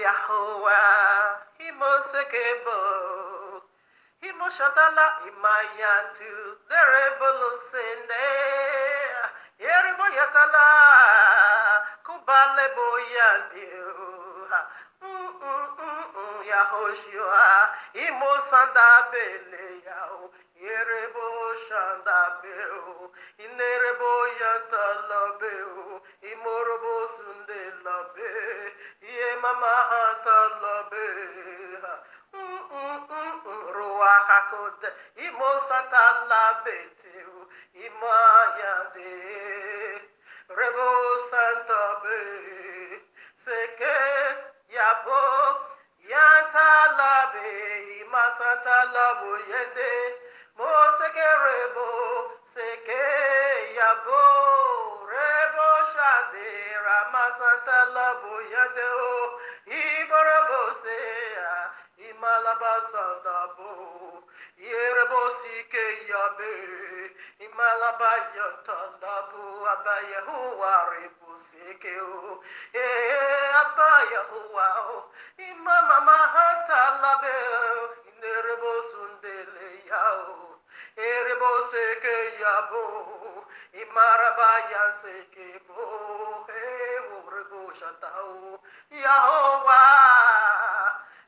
Yahuwah, Imosekebo, Imoshatala, Imayantu, Derebolo Sende, Yeribo Yatala, Kubale Boyandio, Yahoshua, Imosanda Bele Yao, Yerebo Shanda Beo, Inerebo Yatala Beo, Imorobo Sunde Labe, Ye Mama Hata Labe, Ruahakot, Imosata Labeteo, Imayande, Rebo Santa Be, Seke Yabo, Yanta Labe, Masanta Labo Yende, Moseke Rebo, Seke Yabo, Rebo Shande, Ramasanta Labo Yende, Iborabo Sea, Imalabasandabo, Yerebo Sike Yabe, Imalabayantalabu, Abayahuwa Rebu Sikeo, Abayahuwa, Imama Mahantalabe, Inerebo Sundele Yao, Erebo Seke Yabo, Imarabayan Sekebo, Urebo Shatao, Yahuwah.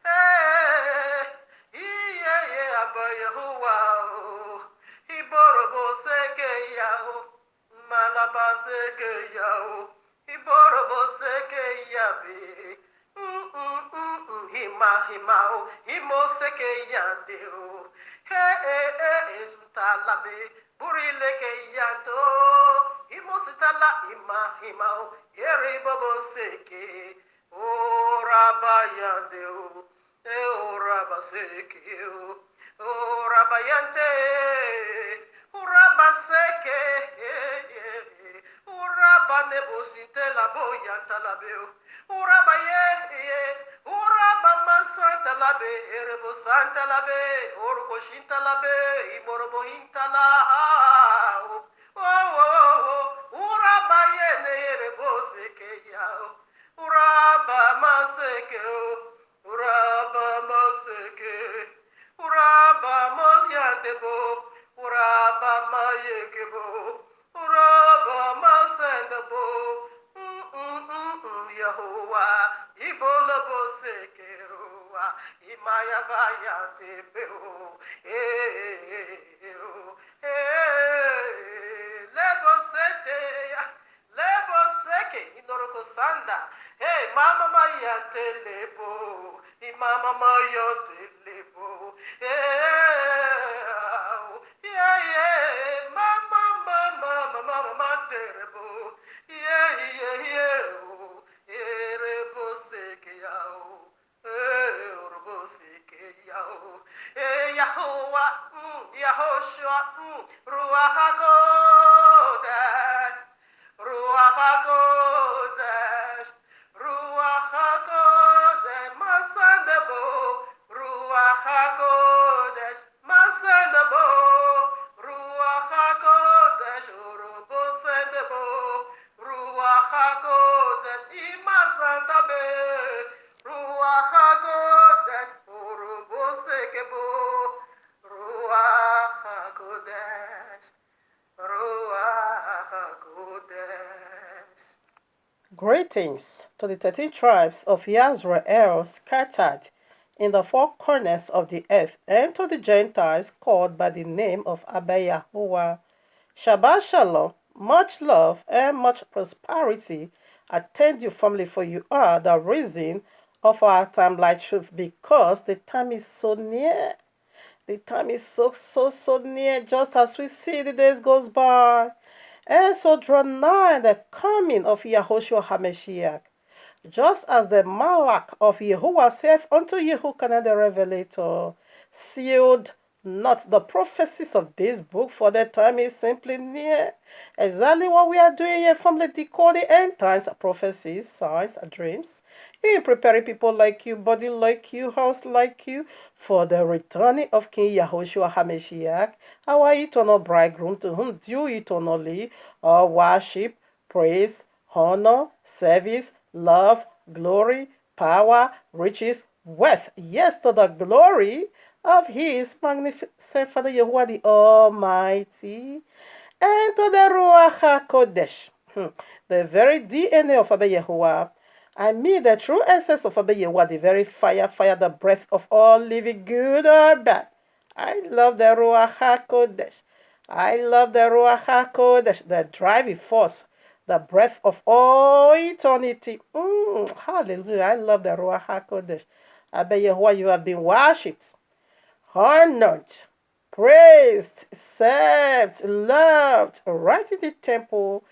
Hey, yeah, Abayahuwa, Iborobo Seke Yao, Malaba Seke Yao, Iborobo Seke Yabe, Himao, Himo Seke Yandeo, Sutalabe, Burileke Yanto, Himo Sitala, Himao, Yeribobo Seke, O Rabayandeo, O Rabasekeo, O Rabayante, O Rabaseke, O Rabanebosite la boyanta labeo, O Rabaye, O Rabamasanta labe, Erebo Santa labe, Orko Shinta labe, Imorobo Intala, O Rabaye, Erebo Seke yao. Uraba maseke, uraba maseke, uraba masyandebo, uraba mayekebo, uraba masendebo, Yahuwah, Ibolabo seke, Imaya bayatebo, Lebo sete, Lebo seke, Inoroko Sanda. Hey, Mama Maya Telebo. Mama Maya Telebo. Yeah. Mama, Mama Terebo. Yeah. Erebo seke yao. Orbo seke yao. Yahuwah, Yahoshua, Ruach HaKodesh. Ruach HaKodesh, Ruach HaKodesh, Masandabo, Ruach HaKodesh, Masandabo, Ruach HaKodesh, Urubo Sandabo, Ruach HaKodesh, Imasantabe, Ruach HaKodesh, Urubo Sekebo, Ruach HaKodesh. Greetings to the 13 tribes of Yisrael scattered in the four corners of the earth, and to the Gentiles called by the name of Abba Yahuwah. Shabbat Shalom, much love and much prosperity attend you family, for you are the reason of our timeline truth, because the time is so near. The time is so near, just as we see the days goes by. And so draw nigh the coming of Yahushua HaMashiach. Just as the Malach of Yahuwah saith unto Yehukanah the Revelator, sealed not the prophecies of this book, for the time is simply near. Exactly what we are doing here, family, decode the end times prophecies, signs, and dreams, in preparing people like you, body like you, house like you, for the returning of King Yahushua HaMashiach, our eternal bridegroom, to whom due eternally all worship, praise, honor, service, love, glory, power, riches, wealth. Yes, to the glory of his magnificent Father Yahuwah the Almighty, and to the Ruach HaKodesh, the very DNA of Abba Yahuwah. I mean the true essence of Abba Yahuwah, the very fire, the breath of all living, good or bad. I love the Ruach HaKodesh. I love the Ruach HaKodesh, the driving force, the breath of all eternity. Hallelujah. I love the Ruach HaKodesh. Abba Yahuwah, you have been worshipped, honored, praised, served, loved, right in the temple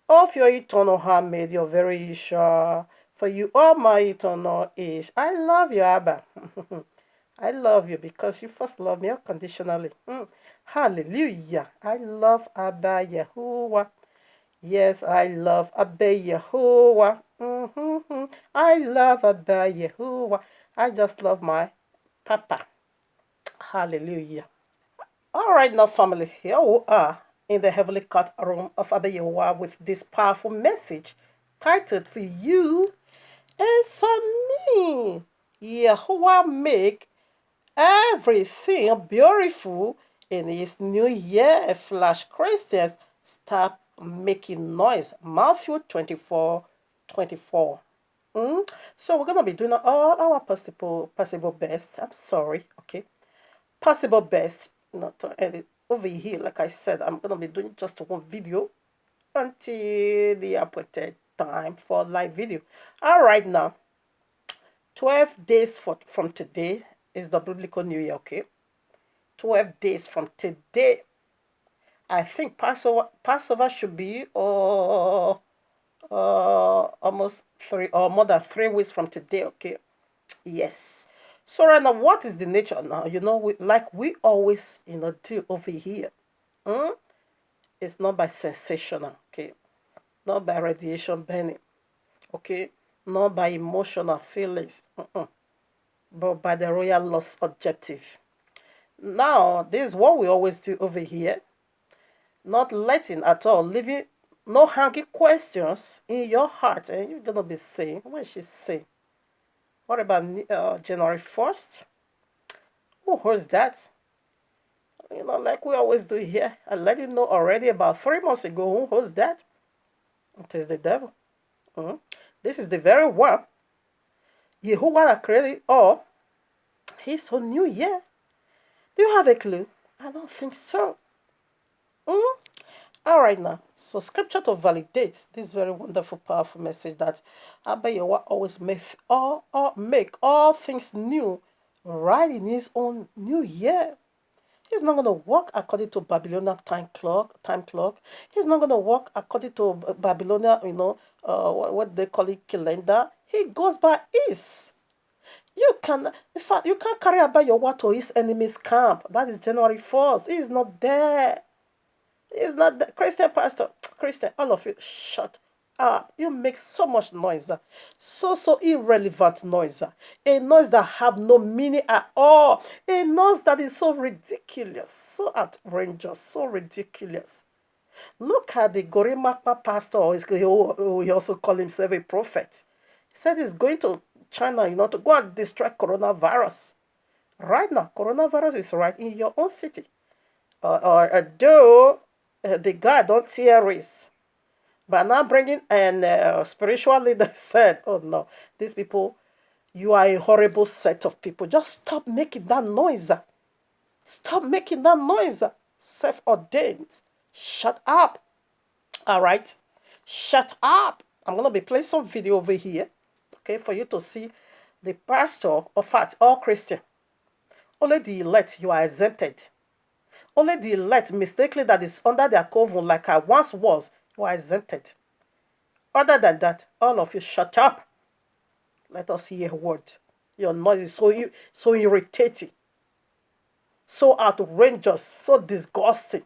of your eternal handmaid, your very Yeshua. For you are my eternal Ish. I love you, Abba. I love you because you first love me unconditionally. Hallelujah. I love Abba Yahuwah. Yes, I love Abba Yahuwah. I love Abba Yahuwah. I just love my Papa. Hallelujah. All right, now, family, here we are in the heavenly courtroom of Abba Yahuwah with this powerful message titled for you and for me. Yahuwah make everything beautiful in his new year. Flash Christians, stop making noise. Matthew 24:24. So we're gonna be doing all our possible best. I'm sorry, okay, possible best not to edit over here. Like I said, I'm gonna be doing just one video until the appointed time for live video. All right, now 12 days from today is the biblical new year, okay? 12 days from today. I think Passover should be almost three or more than 3 weeks from today, okay? Yes. So right now, what is the nature now? Like we always, do over here. It's not by sensational, okay? Not by radiation burning, okay? Not by emotional feelings, but by the royal loss objective. Now, this is what we always do over here. Not letting at all, leaving no hanging questions in your heart. And you're going to be saying, what is she saying? What about January 1st? Who holds that? Like we always do here. I let you know already about 3 months ago who holds that. It is the devil. This is the very one. Yehovah that created all. He's so new, yeah. Do you have a clue? I don't think so. All right, now. So scripture to validate this very wonderful, powerful message that Abba Yahuwah always make all things new right in his own new year. He's not going to work according to Babylonian time clock. He's not going to work according to Babylonian, what they call it, calendar. He goes by his. In fact, you can't carry Abba Yahuwah to his enemy's camp. That is January 1st. He's not there. He's not there. Christian pastor, Christian, all of you, shut up. You make so much noise. So irrelevant noise. A noise that have no meaning at all. A noise that is so ridiculous, so outrageous, so ridiculous. Look at the Gorimapa pastor, he also called himself a prophet. He said he's going to China, to go and destroy coronavirus. Right now, coronavirus is right in your own city. Though the guy don't theories, but now bringing and spiritual leader said, "Oh no, these people, you are a horrible set of people. Just stop making that noise. Stop making that noise. Self-ordained. Shut up. All right, shut up. I'm gonna be playing some video over here, okay, for you to see the pastor of fact, all Christian. Only the elect you are exempted. Only the elect mistakenly that is under their covenant, like I once was, you are exempted. Other than that, all of you shut up. Let us hear a word. Your noise is so irritating, so outrageous, so disgusting.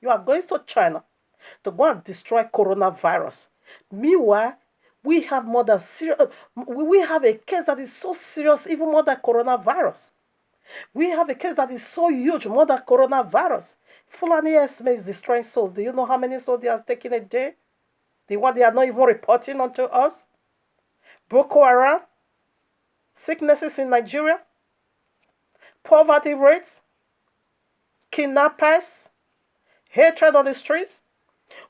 You are going to China to go and destroy coronavirus. Meanwhile, we have more than serious. We have a case that is so serious, even more than coronavirus. We have a case that is so huge, more than coronavirus. Fulani Esme is destroying souls. Do you know how many souls they are taking a day? The one they are not even reporting onto us. Boko Haram, sicknesses in Nigeria, poverty rates, kidnappers, hatred on the streets.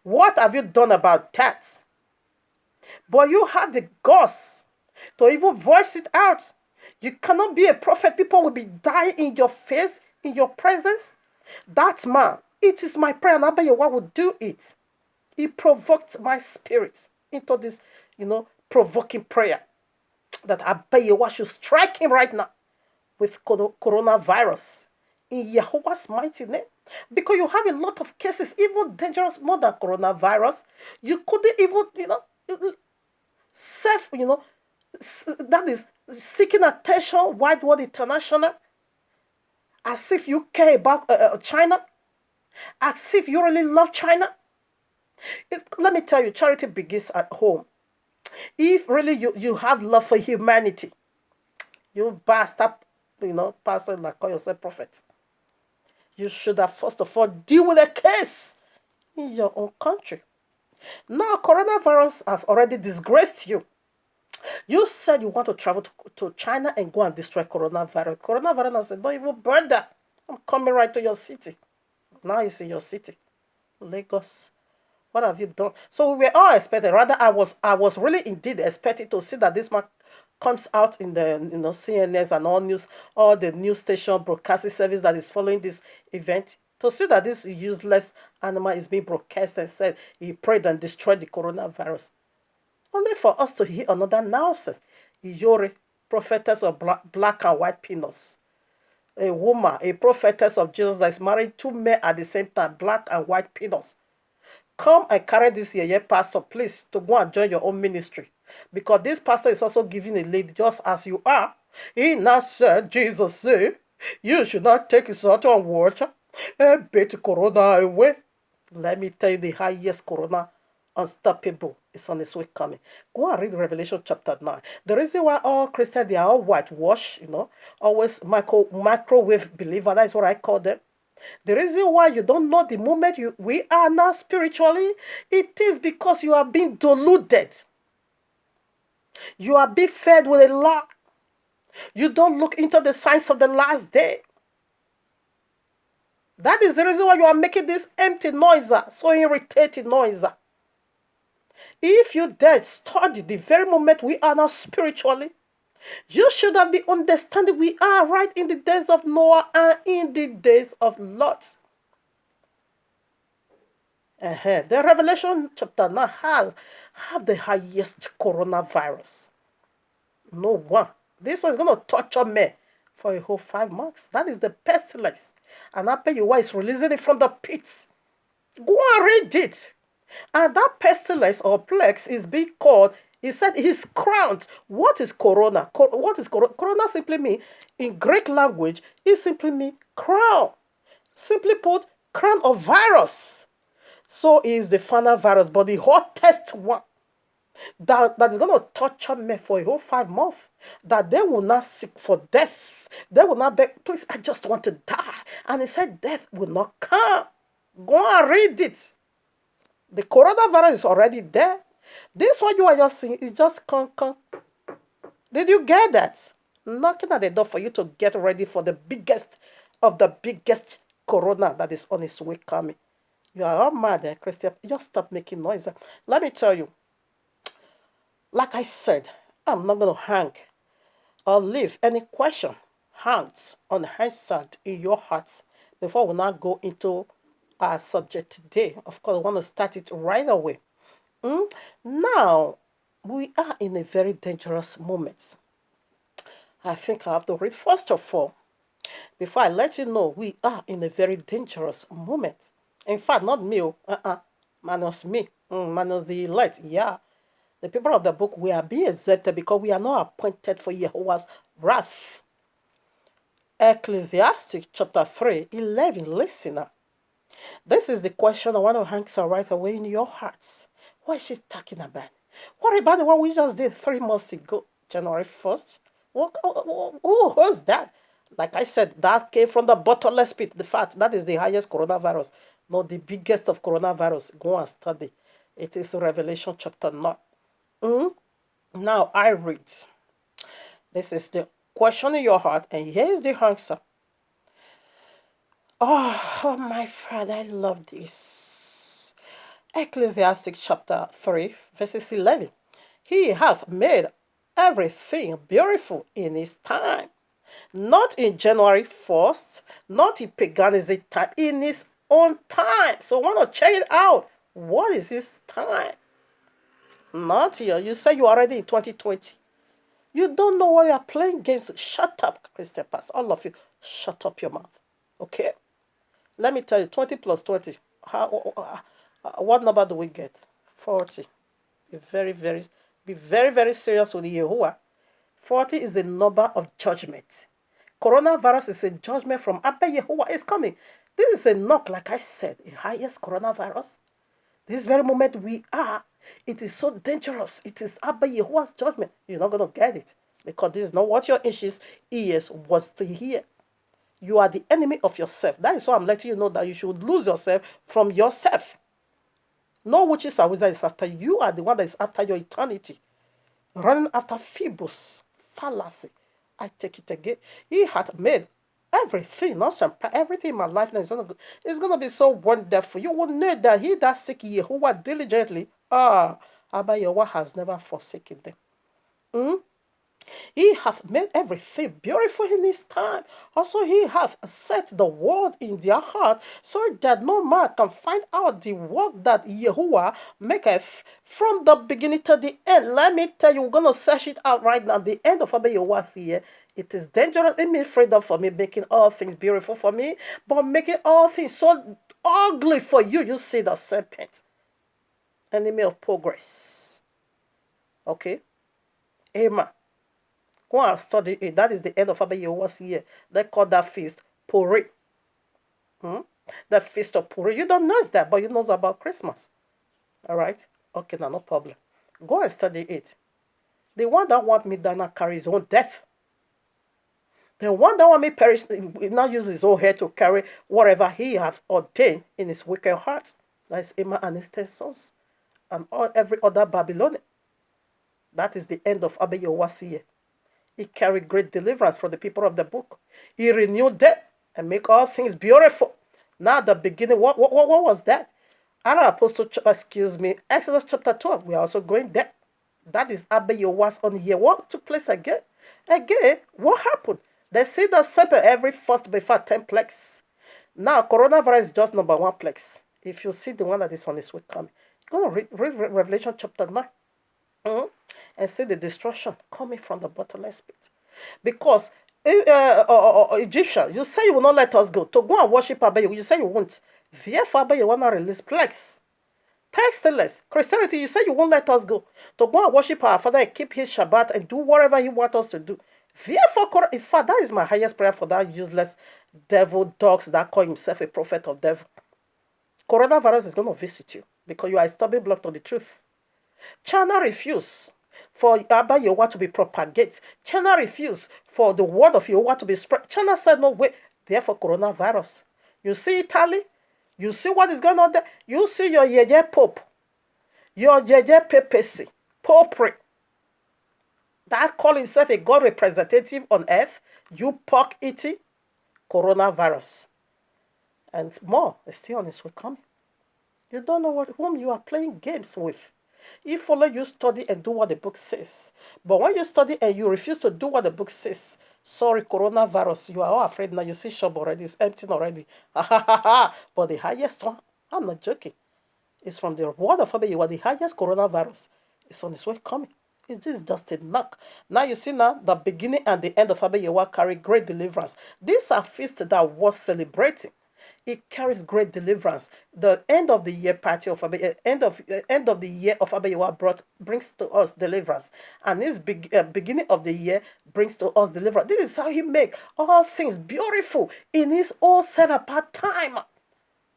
What have you done about that? But you have the guts to even voice it out. You cannot be a prophet. People will be dying in your face, in your presence. That man, it is my prayer, and Abayewa will do it. He provoked my spirit into this, provoking prayer that Abayewa should strike him right now with coronavirus in Jehovah's mighty name. Because you have a lot of cases, even dangerous more than coronavirus. You couldn't even, self, that is seeking attention, Wide World International, as if you care about China, as if you really love China. Let me tell you, charity begins at home. If really you have love for humanity, you bastard, pastor, like call yourself prophet, you should have first of all deal with the case in your own country. Now, coronavirus has already disgraced you. You said you want to travel to China and go and destroy coronavirus. Coronavirus has said, don't even bother. I'm coming right to your city. Now it's in your city, Lagos. What have you done? So we were all expecting. Rather, I was really indeed expecting to see that this man comes out in the CNNs and all the news station broadcasting service that is following this event, to see that this useless animal is being broadcast and said he prayed and destroyed the coronavirus. Only for us to hear another nonsense. Iyore, prophetess of black and white peanuts. A woman, a prophetess of Jesus that is married two men at the same time, black and white peanuts. Come and carry this here, pastor, please, to go and join your own ministry. Because this pastor is also giving a lady just as you are. He now said, Jesus said, you should not take salt and water and beat corona away. Let me tell you, the highest corona unstoppable is on its way coming. Go and read Revelation chapter 9. The reason why all Christians, they are all whitewashed, always microwave believer, that is what I call them. The reason why you don't know the moment we are now spiritually, it is because you are being deluded. You are being fed with a lie. You don't look into the signs of the last day. That is the reason why you are making this empty noise, so irritating noise. If you dare study the very moment we are now spiritually, you should have the understanding we are right in the days of Noah and in the days of Lot. The Revelation chapter 9 have the highest coronavirus. No one. This one is going to torture me for a whole 5 months. That is the pestilence. And I bet you why it's releasing it from the pits. Go and read it. And that pestilence or plague is being called, he said he's crowned. What is corona? What is corona? Corona simply means, in Greek language, it simply means crown. Simply put, crown of virus. So is the final virus, but the hottest one that is going to torture me for a whole 5 months. That they will not seek for death. They will not beg, please, I just want to die. And he said death will not come. Go and read it. The coronavirus is already there. This one you are just seeing is just come. Did you get that? Knocking at the door for you to get ready for the biggest of the biggest corona that is on its way coming. You are all mad, Christian. Just stop making noise. Let me tell you. Like I said, I'm not going to hang or leave any question hangs unanswered in your hearts before we now go into our subject today. Of course, I want to start it right away. Now, we are in a very dangerous moment. I think I have to read first of all. Before I let you know, we are in a very dangerous moment. In fact, not me, minus me, minus the elect, yeah. The people of the book, we are being exempted because we are not appointed for Jehovah's wrath. Ecclesiastes chapter 3:11. Listen now. This is the question I want to answer right away in your hearts. What is she talking about? What about the one we just did 3 months ago, January 1st? Who was that? Like I said, that came from the bottomless pit. The fact that is the highest coronavirus, not the biggest of coronavirus. Go and study. It is Revelation chapter 9. Now I read. This is the question in your heart, and here is the answer. Oh, my friend, I love this. Ecclesiastic chapter 3, verses 11. He hath made everything beautiful in his time. Not in January 1st, not in paganism time, in his own time. So I want to check it out. What is his time? Not here. You say you are already in 2020. You don't know why you are playing games. Shut up, Christian pastor. All of you, shut up your mouth. Okay? Let me tell you, 20 plus 20. What number do we get? 40. Be very serious with Yahuwah. 40 is a number of judgment. Coronavirus is a judgment from Abba Yahuwah. It's coming. This is a knock, like I said, the highest coronavirus. This very moment we are, it is so dangerous. It is Abba Yahuwah's judgment. You're not going to get it because this is not what your inches, ears was to hear. You are the enemy of yourself. That is why I'm letting you know that you should lose yourself from yourself. No witches or wizards is after you. You are the one that is after your eternity. Running after Phoebus, fallacy. I take it again. He had made everything, not some everything in my life now it's gonna be so wonderful. You will know that he that seek Yehovah diligently, Abba Yehovah has never forsaken them. He hath made everything beautiful in his time. Also, he hath set the word in their heart, so that no man can find out the work that Yahuwah maketh from the beginning to the end. Let me tell you, we're going to search it out right now. The end of Abba Yahuwah's year, it is dangerous. It means freedom for me, making all things beautiful for me, but making all things so ugly for you. You see the serpent, enemy of progress. Okay? Amen. Go and study it. That is the end of Abba Yehovah's year. They call that feast Purim. The feast of Purim. You don't know that, but you know about Christmas. All right? Okay, now no problem. Go and study it. The one that want me down now carry his own death. The one that want me perish will now use his own head to carry whatever he have ordained in his wicked heart. That is Emma and his 10 sons. And every other Babylonian. That is the end of Abba Yehovah's year. He carried great deliverance for the people of the book. He renewed them and make all things beautiful. Now the beginning, what was that? Exodus chapter 12. We are also going there. That is Abba Yehovah's on here. What took place again? Again, what happened? They see the serpent every first before 10 plagues. Now, coronavirus is just number 1 plague. If you see the one that is on its way coming, go and read Revelation chapter 9. And see the destruction coming from the bottomless pit. Because Egyptian, you say you will not let us go to go and worship Abba. You say you won't. Therefore, Abba, you want to release plagues. Pestilence. Christianity, you say you won't let us go to go and worship our Father and keep his Shabbat and do whatever he wants us to do. Therefore, in fact, that is my highest prayer for that useless devil dogs that call himself a prophet of devil. Coronavirus is going to visit you because you are a stumbling block to the truth. China refused for Abba Yehovah to be propagated. China refused for the word of Yehovah to be spread. China said no way. Therefore, coronavirus. You see Italy? You see what is going on there? You see your Yeye Pope. Your Yeye Papacy. Popery. That call himself a God representative on earth. You pork eating. Coronavirus. And more is still on its way coming. You don't know whom you are playing games with. If only you study and do what the book says. But when you study and you refuse to do what the book says, sorry, coronavirus, you are all afraid now. You see shop already, it's empty already. But the highest one, I'm not joking, it's from the word of Abba. You are the highest coronavirus. It's on its way coming. It is just a knock. Now you see now the beginning and the end of Abba Yehovah carry great deliverance. These are feasts that worth celebrating. It carries great deliverance. The end of the year party of Abba, end of the year of Abba Yehovah brings to us deliverance, and this beginning of the year brings to us deliverance. This is how He make all things beautiful in His own set apart time.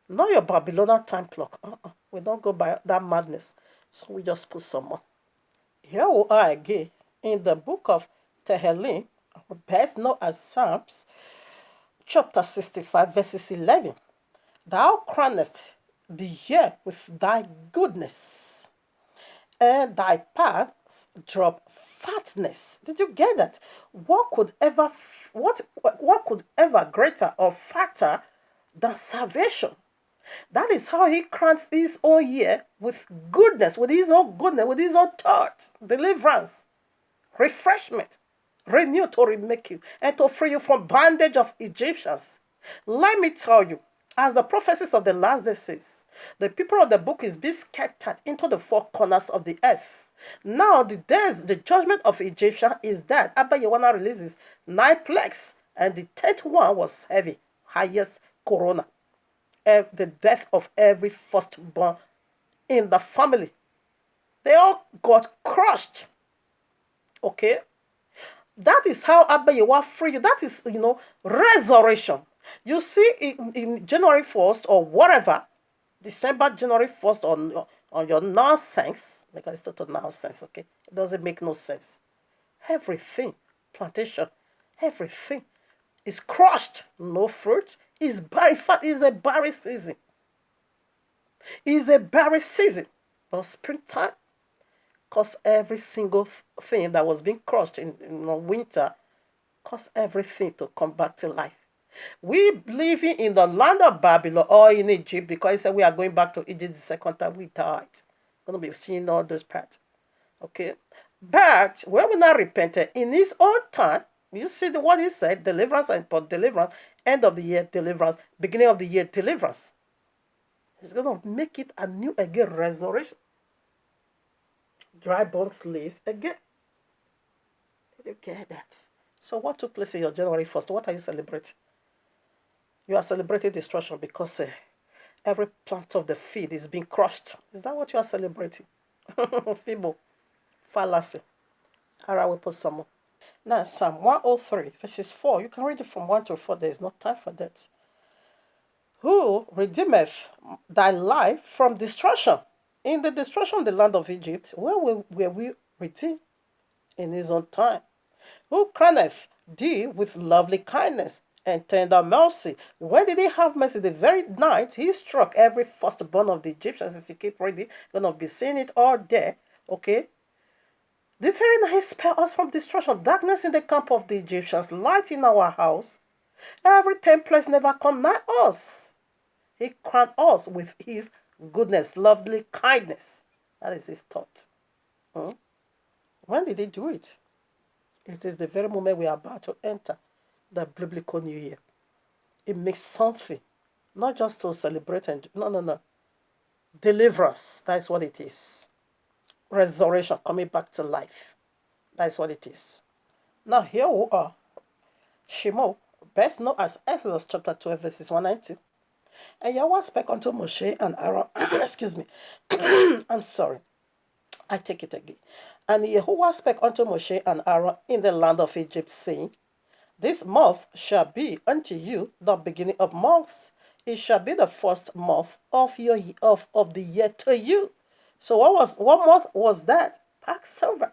Not your Babylonian time clock. We don't go by that madness. So we just put some more. Here we are again in the book of Tehillim, best known as Psalms, chapter 65, verses 11. Thou crownest the year with thy goodness, and thy paths drop fatness. Did you get that? What could ever greater or fatter than salvation? That is how he crowns his own year with goodness, with his own goodness, with his own thought, deliverance, refreshment, renew to remake you, and to free you from bondage of Egyptians. Let me tell you, as the prophecies of the last days says, the people of the book is being scattered into the four corners of the earth. Now the judgment of Egyptian is that Abba Yawana releases 9 plagues, and the 10th one was heavy, highest corona, and the death of every firstborn in the family. They all got crushed. Okay? That is how Abba Yawa free you. That is, resurrection. You see, in January 1st or whatever, December, January 1st on your nonsense, because it's total nonsense, okay? It doesn't make no sense. Everything, plantation, everything is crushed. No fruit. Is barren. Fact, is a barren season. Is a barren season. But springtime, cause every single thing that was being crushed in winter, cause everything to come back to life. We living in the land of Babylon or in Egypt, because he said we are going back to Egypt the second time we died. Going to be seeing all those parts. Okay? But when we not repented in his own time, you see what he said, deliverance and deliverance, end of the year deliverance, beginning of the year deliverance. He's going to make it a new again resurrection. Dry bones live again. Did you get that? So what took place in your January 1st? What are you celebrating? You are celebrating destruction because every plant of the field is being crushed. Is that what you are celebrating? Feeble. Fallacy. All right, we put some more. Now, Psalm 103, verses 4. You can read it from 1 to 4. There is no time for that. Who redeemeth thy life from destruction? In the destruction of the land of Egypt, where were we redeemed? In his own time. Who crowneth thee with lovely kindness and tender mercy? When did he have mercy? The very night he struck every firstborn of the Egyptians. If you keep reading, you're going to be seeing it all there. Okay? The very night he spared us from destruction. Darkness in the camp of the Egyptians, light in our house. Every template never come nigh us. He crowned us with his goodness, lovely kindness. That is his thought. When did he do it? It is the very moment we are about to enter the biblical new year. It makes something, not just to celebrate and no. Deliverance, that's what it is. Resurrection, coming back to life. That's what it is. Now here we are. Shemo, best known as Exodus chapter 12, verses 1 and 2. And Yahweh spake unto Moshe and Aaron, excuse me, I'm sorry, I take it again. And Yahweh spake unto Moshe and Aaron in the land of Egypt, saying, This month shall be unto you the beginning of months. It shall be the first month of the year to you. So what month was that? Passover.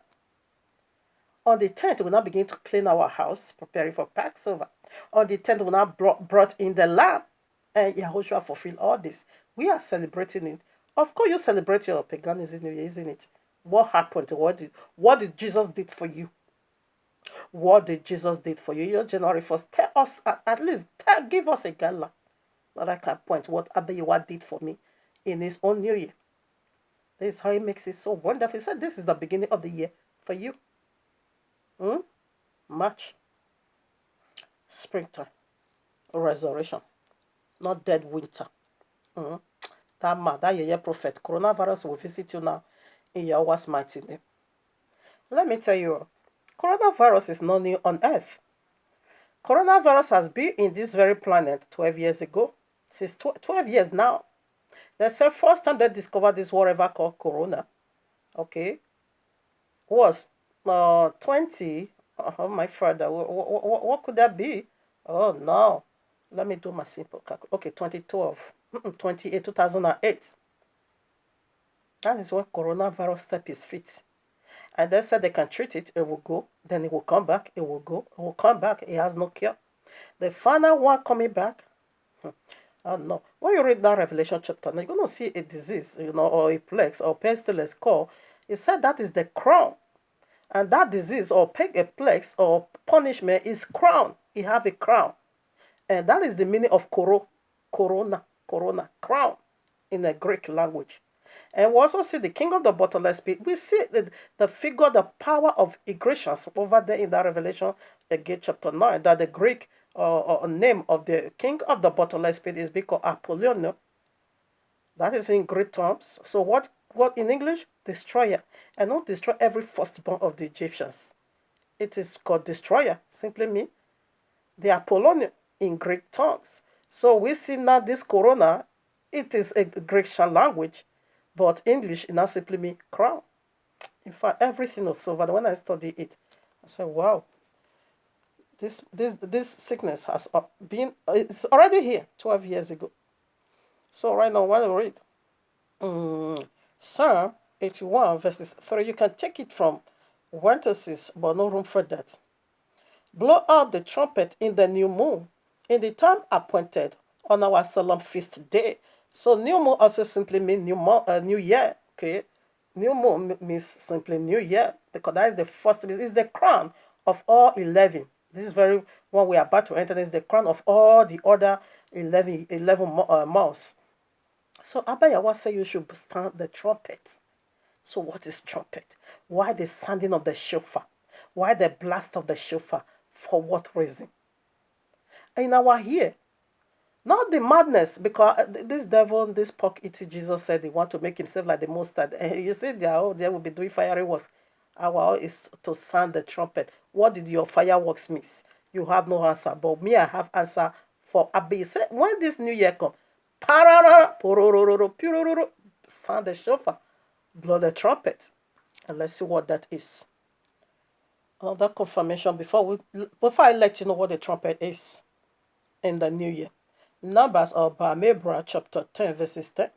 On the 10th, we now begin to clean our house, preparing for Passover. On the 10th, we now brought in the lamb, and Yahushua fulfilled all this. We are celebrating it. Of course, you celebrate your paganism, isn't it? What happened? What did Jesus did for you? What did Jesus did for you? Your January 1st. Tell us, at least, give us a gala that I can point what Abayewa did for me in his own new year. This is how he makes it so wonderful. He said this is the beginning of the year for you. March, springtime, resurrection, not dead winter. That year prophet, coronavirus will visit you now in Yahweh's mighty name. Let me tell you, coronavirus is not new on earth. Coronavirus has been in this very planet 12 years ago. Since 12 years now. That's the first time they discovered this whatever called corona. Okay. Was 20. Oh, my father. What could that be? Oh, no. Let me do my simple calculation. Okay, 2012. 2008. That is when coronavirus stepped his feet. And they said they can treat it. It will go. Then it will come back. It will go. It will come back. It has no cure. The final one coming back. Oh, no. When you read that Revelation chapter, now you're going to see a disease, or a plague or pestilence called He said that is the crown. And that disease or plague or punishment is crown. He have a crown. And that is the meaning of corona, crown in the Greek language. And we also see the king of the bottomless pit. We see the figure, the power of Ignatius over there in that Revelation, again, chapter 9, that the Greek name of the king of the bottomless pit is because Apollyon. That is in Greek terms. So what in English? Destroyer. And not destroy every firstborn of the Egyptians. It is called destroyer. Simply mean the Apollonian in Greek tongues. So we see now this corona, it is a Grecian language, but English it now simply means crown. In fact, everything was silver. When I studied it, I said, wow, this sickness has been, it's already here 12 years ago. So right now, when I read Psalm 81 verses 3, you can take it from 1 to 6, but no room for that. Blow out the trumpet in the new moon, in the time appointed on our solemn feast day. So new moon also simply means new year. Okay, new moon means simply new year because that is the first. It's the crown of all 11. This is very one we are about to enter. This is the crown of all the other 11 months. So Abba Yahweh said you should sound the trumpet. So what is trumpet? Why the sounding of the shofar? Why the blast of the shofar? For what reason? In our ear, not the madness, because this devil, this pork eating Jesus said he want to make himself like the most. You see, they will be doing fireworks. Our is to sound the trumpet. What did your fireworks miss? You have no answer. But me, I have answer for Abba. He said, when this new year come, pararara, porororo, purororo, sound the shofar, blow the trumpet, and let's see what that is. Another confirmation before I let you know what the trumpet is in the new year. Numbers of Bamebra chapter 10 verses 10.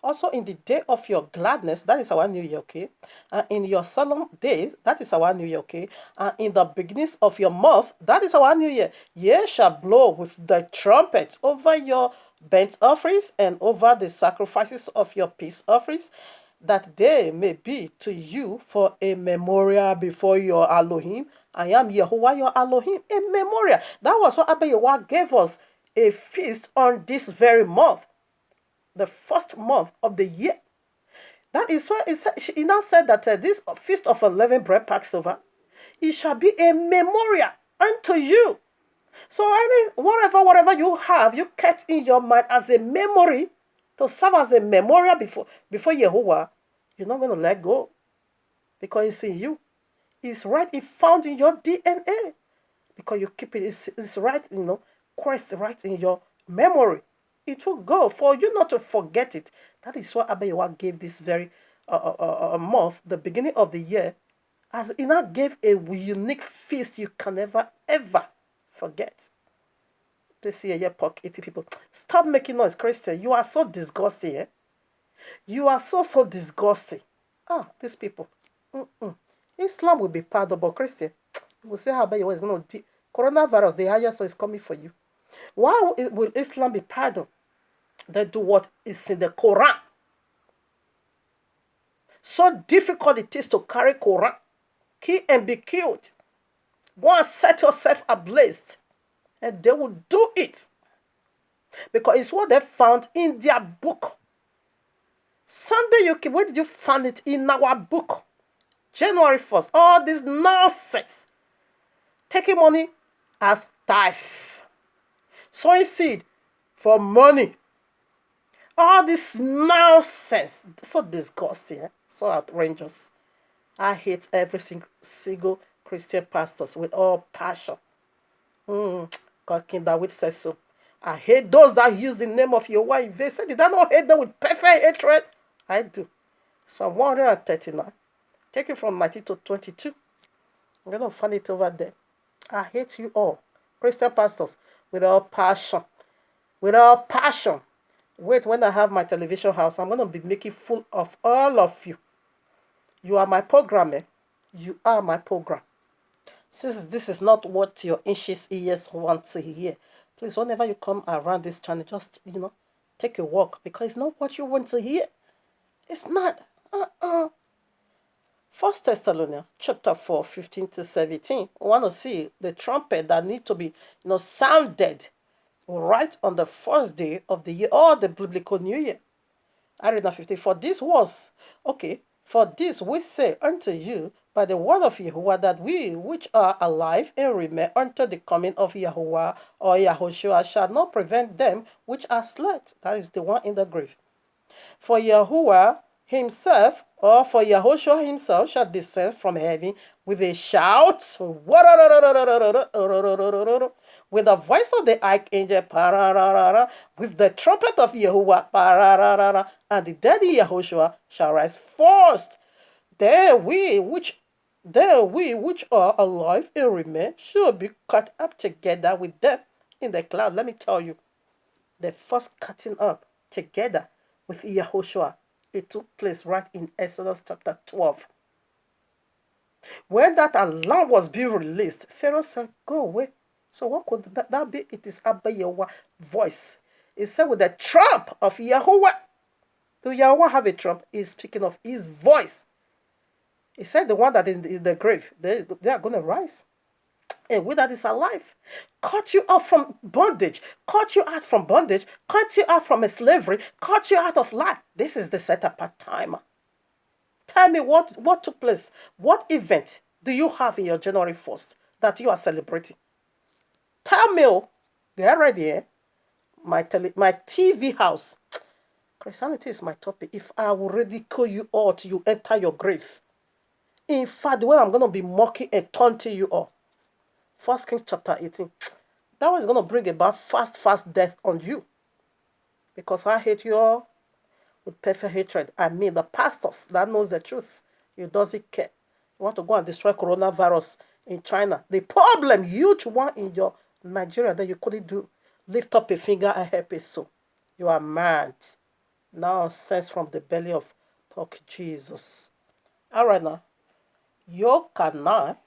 Also in the day of your gladness, that is our new year, okay? And in your solemn days, that is our new year, okay? And in the beginnings of your month, that is our new year. Ye shall blow with the trumpet over your burnt offerings and over the sacrifices of your peace offerings, that they may be to you for a memorial before your Elohim. I am Yehovah your Elohim, a memorial. That was what Abba Yahweh gave us, a feast on this very month, the first month of the year. That is why he now said that this feast of unleavened bread Passover, it shall be a memorial unto you. So whatever you have, you kept in your mind as a memory, to serve as a memorial before Yehovah, you're not going to let go because it's in you. It's right. It's found in your DNA because you keep it. It's right, Christ right in your memory. It will go for you not to forget it. That is why Abba Yahweh gave this very month, the beginning of the year, as he now gave a unique feast you can never ever forget. This year, pork 80 people. Stop making noise, Christian. You are so disgusting, eh? You are so disgusting. These people. Islam will be pardoned, but Christian, you will say how bad you is going to coronavirus, the highest is coming for you. Why will Islam be pardoned? They do what is in the Quran. So difficult it is to carry Quran. Kill and be killed. Go and set yourself ablaze. And they will do it. Because it's what they found in their book. Sunday, where did you find it? In our book. January 1st. All this nonsense. Taking money as tithe. Sowing seed for money. All this nonsense. So disgusting. So outrageous. I hate every single Christian pastors with all passion. God King David says so. I hate those that use the name of your wife. They said, did I not hate them with perfect hatred? I do. Psalm 139. Take it from 19 to 22. I'm going to find it over there. I hate you all. Christian pastors with all passion. With all passion. Wait, when I have my television house, I'm going to be making full of all of you. You are my programmer. You are my program. Since this is not what your anxious ears want to hear, please, whenever you come around this channel, just, take a walk, because it's not what you want to hear. It's not. First Thessalonians chapter 4, 15 to 17. We want to see the trumpet that need to be sounded right on the first day of the year or the biblical new year. I read now 50. For this we say unto you by the word of Yahuwah, that we which are alive and remain unto the coming of Yahuwah or Yahushua shall not prevent them which are slept. That is the one in the grave. For Yahuwah himself, or for Yahushua himself, shall descend from heaven with a shout, with the voice of the archangel, with the trumpet of Yahuwah, and the dead in Yahushua shall rise first. There we which are alive and remain shall be caught up together with them in the cloud. Let me tell you, the first cutting up together with Yahushua, it took place right in Exodus chapter 12. When that alarm was being released, Pharaoh said, go away. So what could that be? It is Abba Yahuwah's voice. It said with the trump of Yahuwah. Do Yahuwah have a trump? He's speaking of his voice. He said the one that is in the grave, they are going to rise. And we that is alive, cut you out from bondage, cut you out from bondage, cut you out from a slavery, cut you out of life. This is the set apart time. Tell me what took place. What event do you have in your January 1st that you are celebrating? Tell me. Get ready, eh? My TV house. Christianity is my topic. If I will ridicule you all till you enter your grave. In fact, the way I'm going to be mocking and taunting you all. 1 Kings chapter 18. That was going to bring about fast death on you. Because I hate you all with perfect hatred. I mean, the pastors that knows the truth. You doesn't care. You want to go and destroy coronavirus in China. The problem, huge one in your Nigeria that you couldn't do. Lift up a finger and help a soul. You are mad. Nonsense from the belly of pork Jesus. All right now. Yochanan,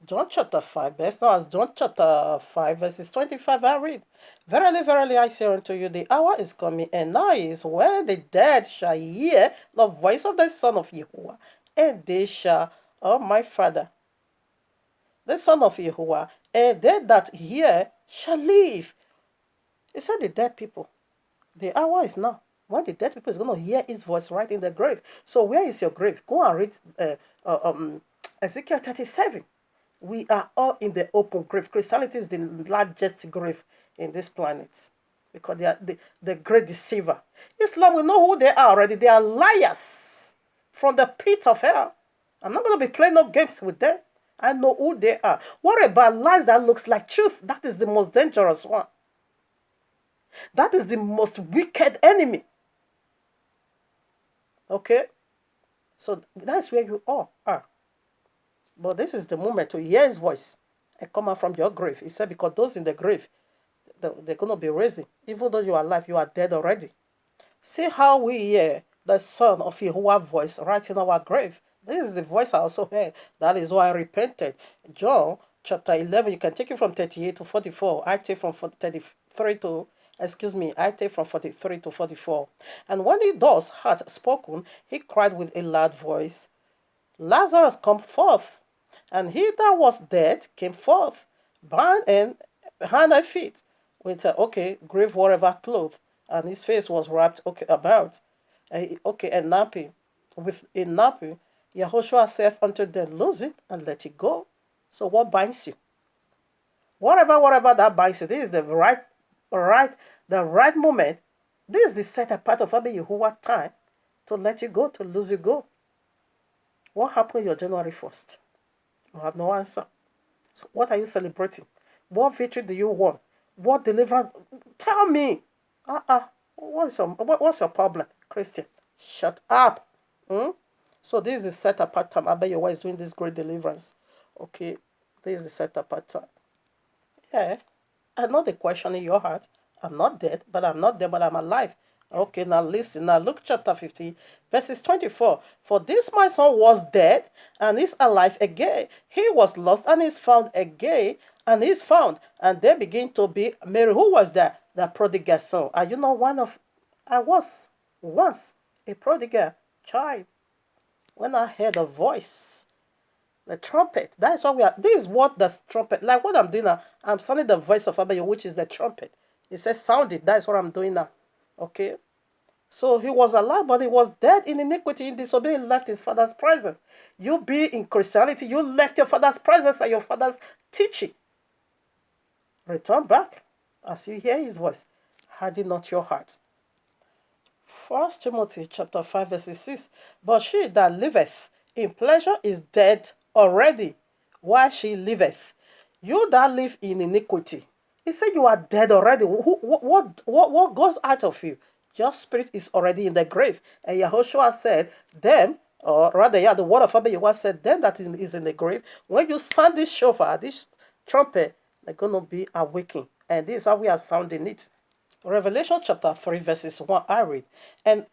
John chapter 5, best known as John chapter 5, verses 25, I read, Verily, verily, I say unto you, the hour is coming, and now is when the dead shall hear the voice of the Son of Yahuwah, and they shall, oh my Father, the Son of Yahuwah, and they that hear shall live. He said the dead people. The hour is now. When the dead people is going to hear his voice right in the grave. So where is your grave? Go and read Ezekiel 37. We are all in the open grave. Christianity is the largest grave in this planet because they are the great deceiver. Islam, we know who they are already. They are liars from the pit of hell. I'm not going to be playing no games with them. I know who they are. What about lies that looks like truth? That is the most dangerous one. That is the most wicked enemy. Okay? So that's where you all are. But this is the moment to hear his voice and come out from your grave. He said, because those in the grave, they're going to be raising. Even though you are alive, you are dead already. See how we hear the Son of Yahuwah's voice right in our grave. This is the voice I also heard. That is why I repented. John chapter 11, you can take it from 38 to 44. I take from 33 to I take from 43 to 44. And when he thus had spoken, he cried with a loud voice, Lazarus, come forth. And he that was dead came forth, bound and hand and feet, with grave whatever cloth, and his face was wrapped about, and nappy, with a nappy. Yahushua said unto them, Loose him and let it go. So what binds you? Whatever that binds you, this is the right moment. This is the set apart of Abba Yahuwah time to let you go, to lose you go. What happened your January 1st? You have no answer. So what are you celebrating? What victory do you want? What deliverance? Tell me. What's your problem, Christian? Shut up. So this is the set apart time. Abba Yahuwah is doing this great deliverance. Okay, this is the set apart time. Yeah, I know the question in your heart. I'm not dead, but I'm alive. Okay, now listen. Now Luke chapter 15, verses 24. For this my son was dead and is alive again. He was lost and is found again and is found. And they begin to be Mary. Who was that? The prodigal son. Are you not one of? I was once a prodigal child. When I heard a voice, the trumpet. That is what we are. This is what the trumpet, like what I'm doing now. I'm sounding the voice of Abayo, which is the trumpet. It says, sound it. That is what I'm doing now. Okay? So he was alive, but he was dead in iniquity, in disobedience, left his father's presence. You be in Christianity, you left your father's presence and your father's teaching. Return back as you hear his voice. Harden not your heart. 1 Timothy chapter 5, verse 6. But she that liveth in pleasure is dead already, while she liveth. You that live in iniquity, he said you are dead already. What goes out of you? Your spirit is already in the grave. And Yahushua said, them, or rather, yeah, the word of Abba said, them that is in the grave, when you sound this shofar, this trumpet, they're going to be awakened. And this is how we are sounding it. Revelation chapter 3, verses 1, I read, and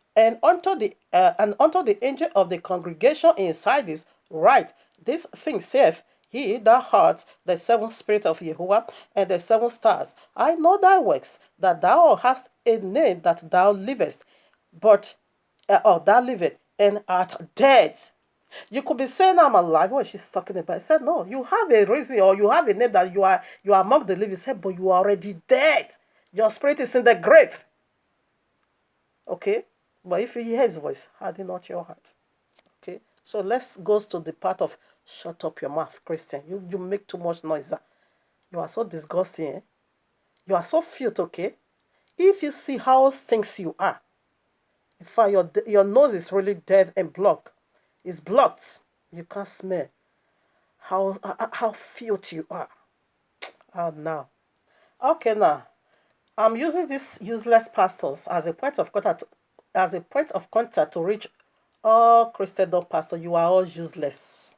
unto the angel of the congregation in Sardis write, this thing saith he that hath the seven spirits of Jehovah and the seven stars. I know thy works, that thou hast a name that thou livest, but or thou livest and art dead. You could be saying I'm alive. What she's talking about? I said, no, you have a reason or you have a name that you are among the living. He said, but you are already dead. Your spirit is in the grave. Okay? But if you hear his voice, harden not your heart. Okay? So let's go to the part of shut up your mouth, Christian. You make too much noise. You are so disgusting. Eh? You are so filthy, okay? If you see how stinks you are, in fact, your nose is really dead and blocked. It's blocked. You can't smell how filthy you are. Oh, now. Okay, now. I'm using these useless pastors as a point of contact to reach all Christendom pastors. You are all useless.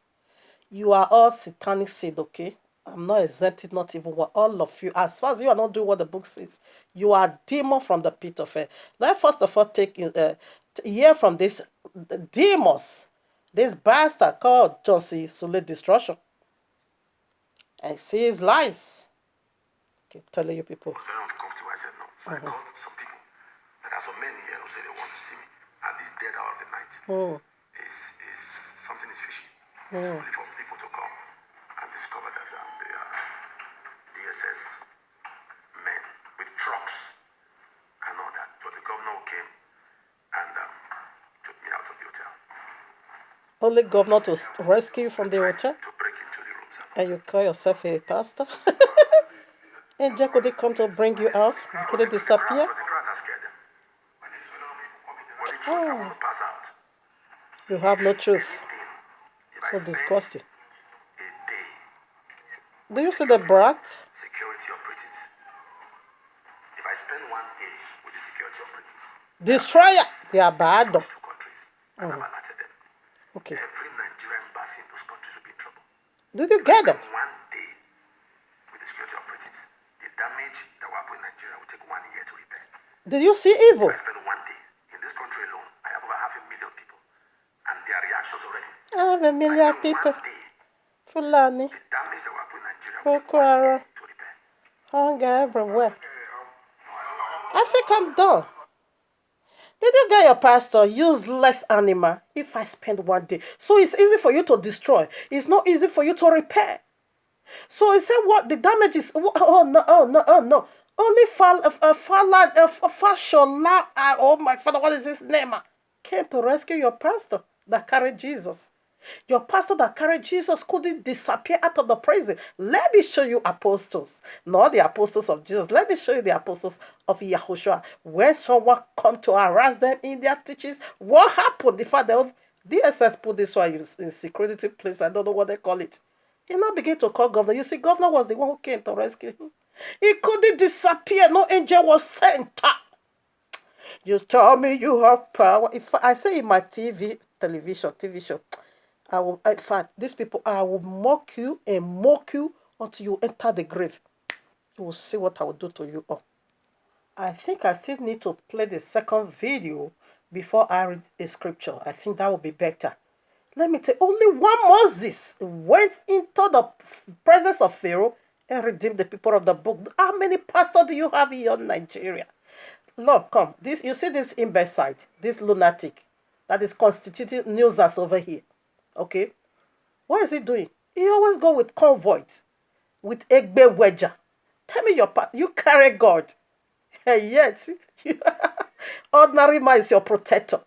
You are all satanic seed, okay? I'm not exempted, not even one. All of you, as far as you are not doing what the book says, you are demon from the pit of hell. Let's first of all hear from this demons, this bastard called John C. Sule Destruction, and see his lies. Keep telling you people. I said no. So I called some people. There are so many here who say they want to see me at this dead hour of the night. Something is fishy. Only for people to come and discover that they are DSS men with trucks and all that. But the governor came and took me out of the hotel. Only governor to rescue you from the hotel? To break into the rooms. And you call yourself a pastor? Angel, could they come to bring you out? Could they disappear? Oh. You have no truth. So disgusting. Do you see the brats? Security operatives. If I spend 1 day with the security operatives, destroyer. They are bad. 2 countries, and I've alerted them. Okay. Every Nigerian embassy in those countries will be in trouble. Did you get that? 1 day with the security operatives, the damage that will happen in Nigeria will take 1 year to repair. Did you see evil? If I spend 1 day in this country alone, I have over 500,000 people, and their reactions already. 500,000 people. Fulani. The damage that will happen in Nigeria will Boko Haram. to repair. Hunger everywhere. I think I'm done. Did you get your pastor? Useless animal. If I spend 1 day. So it's easy for you to destroy. It's not easy for you to repair. So he said what the damage is. Oh no. Only Fashola, oh my father, what is his name? Came to rescue your pastor that carried Jesus. Your pastor that carried Jesus couldn't disappear out of the prison. Let me show you apostles. Not the apostles of Jesus. Let me show you the apostles of Yahushua. When someone come to harass them in their teachings, what happened? The fact that DSS put this one in security place. I don't know what they call it. He now began to call governor. You see, governor was the one who came to rescue him. He couldn't disappear. No angel was sent. You tell me you have power. If I say in my TV show, I will, in fact, these people, I will mock you until you enter the grave. You will see what I will do to you all. I think I still need to play the second video before I read a scripture. I think that will be better. Let me tell you, only one Moses went into the presence of Pharaoh and redeemed the people of the book. How many pastors do you have here in Nigeria? Lord, come. You see this imbecile, this lunatic. that is constituting nuisance over here. Okay? What is he doing? He always go with convoys, with Egbe Wedger. Tell me your part. You carry God. And yet, ordinary man is your protector.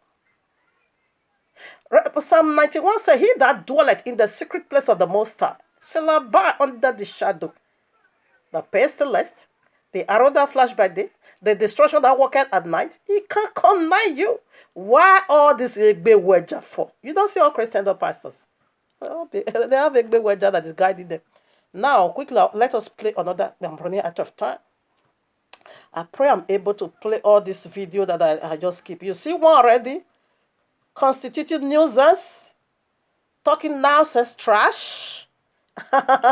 Psalm 91 says, he that dwelleth in the secret place of the Most High shall abide under the shadow. The pestilence, the arrow that flash by day, the destruction that walketh at night, he can't come nigh you. Why all this Egbe Wedger for? You don't see all Christian pastors. They have a big wedger that is guiding them. Now, quickly, let us play another. I'm running out of time. I pray I'm able to play all this video that I just keep. You see one already? Constituted nuisance. Talking nonsense trash. Listen.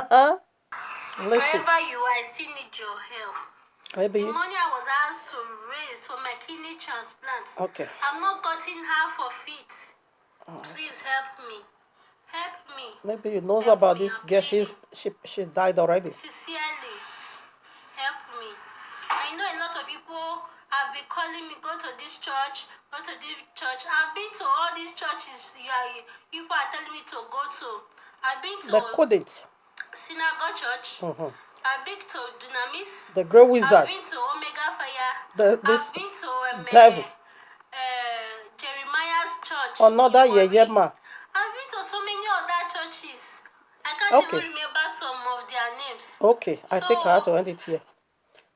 Wherever you are, I still need your help. Maybe. The money I was asked to raise for my kidney transplant. Okay. I've not gotten half of it. Please help me. Help me. Maybe you knows Help about me, this okay? girl. She's died already. Sincerely, help me. I know a lot of people have been calling me, go to this church, go to this church. I've been to all these churches people are telling me to go to. I've been to They couldn't. Synagogue Church. I've been to Dunamis. The great wizard. I've been to Omega Fire. This I've been to devil. Jeremiah's church. Another in Warri. Yeyema. I've been to so many other churches. I can't Okay. even remember some of their names. Okay, I think I have to So, end it here.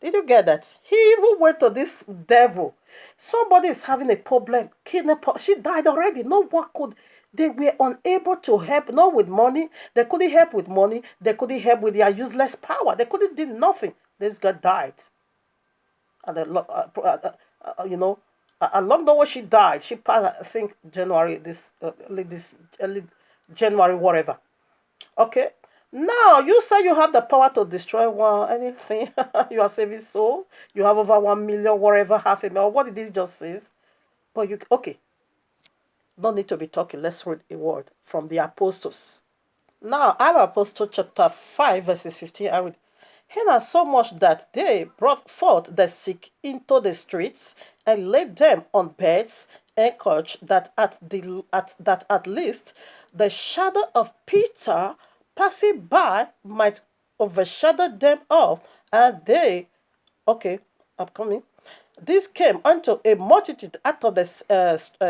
Did you get that? He even went to this devil. Somebody is having a problem. She died already. No one could. They were unable to help. Not with money. They couldn't help with money. They couldn't help with their useless power. They couldn't do nothing. This girl died. And along the way she died. She passed, I think, January early January, whatever. Okay. Now you say you have the power to destroy anything. You are saving soul. You have over 1 million, whatever, 500,000. What did this just say? But you okay. Don't need to be talking. Let's read a word from the apostles. Now, out of Apostle chapter 5, verses 15, I read. Hena so much that they brought forth the sick into the streets and laid them on beds and couch that at least the shadow of Peter passing by might overshadow them all. And they, okay, I'm coming. This came unto a multitude out of the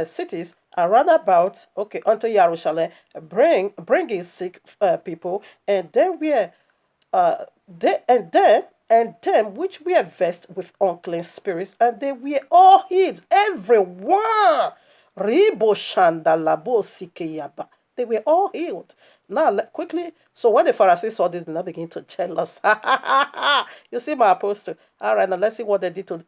cities around about, okay, unto Jerusalem, bringing sick people, and they were and them which were vexed with unclean spirits, and they were all healed, everyone. Ribo shandalabo sikeyaba. They were all healed. Now, quickly, so when the Pharisees saw this, they now begin to jealous. You see, my apostle. All right, now let's see what they did to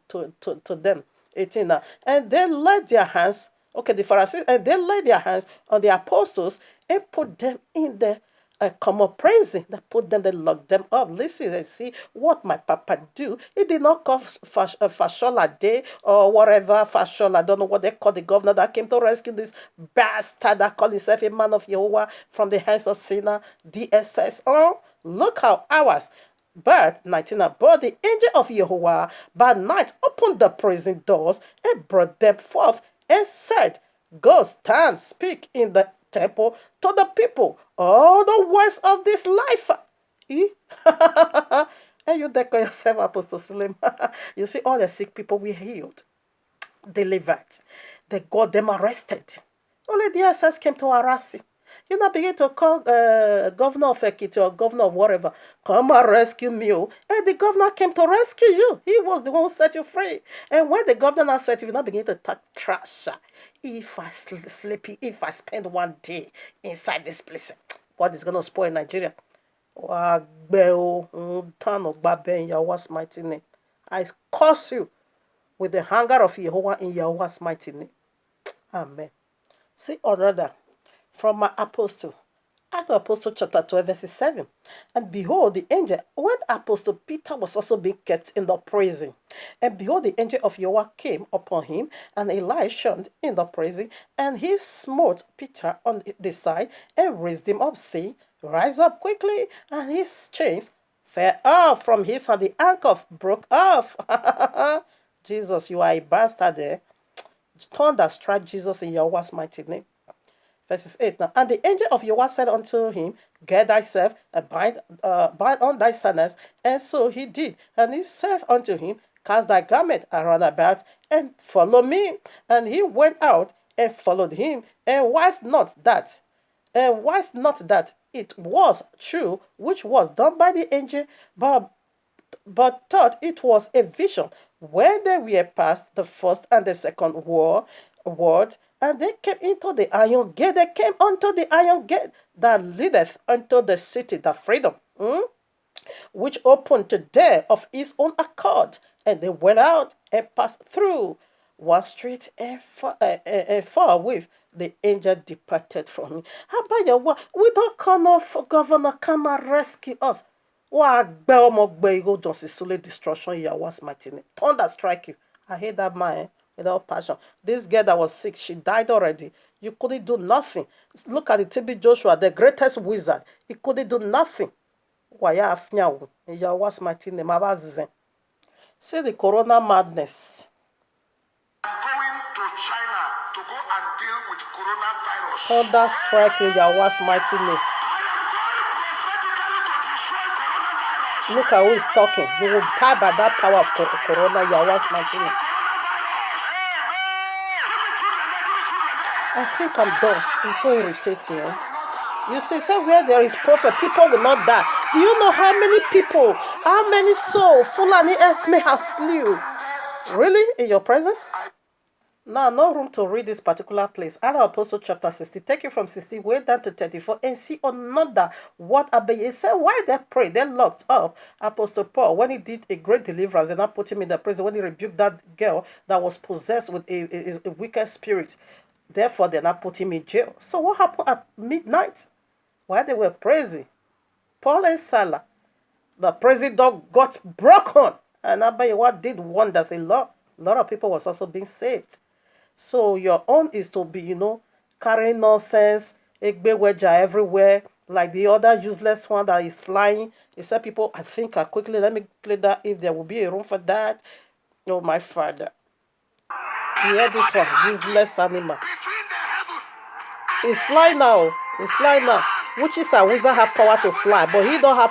them. 18 now. And they laid their hands, okay, the Pharisees, and they laid their hands on the apostles and put them in the common prison. They put them, they locked them up. Listen and see what my papa do. He did not call Fashola Day or whatever. Fashola, I don't know what they call the governor that came to rescue this bastard that called himself a man of Jehovah from the hands of sinner, DSS. Oh, look how ours. But 19, but the angel of Jehovah by night opened the prison doors and brought them forth and said, go stand, speak in the temple to the people all the words of this life. And you declare yourself Apostle Suleiman. You see, all the sick people were healed, delivered. They got them arrested. Only the SS came to harass you. You now begin to call governor of Ekiti or governor of whatever, come and rescue me. And the governor came to rescue you. He was the one who set you free. And when the governor now set you now begin to talk trash. If I sleepy, if I spend 1 day inside this place, what is going to spoil Nigeria? I curse you with the hunger of Jehovah in Jehovah's mighty name. Amen. See another from my apostle. Act of Apostle chapter 12, verse 7. And behold, the angel, when Apostle Peter was also being kept in the prison, and behold, the angel of Jehovah came upon him, and Elisha in the prison, and he smote Peter on the side, and raised him up, saying, rise up quickly, and his chains fell off from his hand, the ankle broke off. Jesus, you are a bastard there. thunder strike Jesus in Yahweh's mighty name. Verses 8 now. And the angel of Yahweh said unto him, Get thyself and bind on thy sandals. And so he did. And he said unto him, Cast thy garment around about and follow me. And he went out and followed him, and wist not that it was true which was done by the angel, but thought it was a vision. When they were past the first and the second word, and they came into the iron gate, they came unto the iron gate that leadeth unto the city, the freedom, which opened to them of his own accord. And they went out and passed through one street, and far with the angel departed from me. Abayawa, we don't come of governor come and rescue us. Destruction, Yahweh's mighty name. Thunder strike you. I hate that man without passion. This girl that was sick, she died already. You couldn't do nothing. Look at the TB Joshua, the greatest wizard. He couldn't do nothing. Why Yahweh's mighty name. See the corona madness. Going to China to go and deal with coronavirus. Thunder strike in Yahweh's mighty name. Look at who is talking. You will die by that power of corona, Yahweh's mighty name. I think I'm done. It's so irritating. You see, where there is prophet, people will not die. Do you know how many people, how many souls Fulani Esme have slew? Really? In your presence? Now, no room to read this particular place. Acts of Apostles chapter 60. Take it from 60 way down to 34 and see another what Abaye said. Why they prayed? They locked up Apostle Paul when he did a great deliverance and not put him in the prison when he rebuked that girl that was possessed with a wicked spirit. Therefore, they not put him in jail. So what happened at midnight? While they were praising Paul and Silas, the prison door got broken. And Abaye what did wonders. A lot of people was also being saved. So your own is to be, carrying nonsense, egbeweja everywhere, like the other useless one that is flying. He said, people, I think quickly, let me play that if there will be a room for that. Oh, my father. Hear this one, useless animal. It's flying now. It's flying now. Which is a wizard have power to fly, but he don't have power.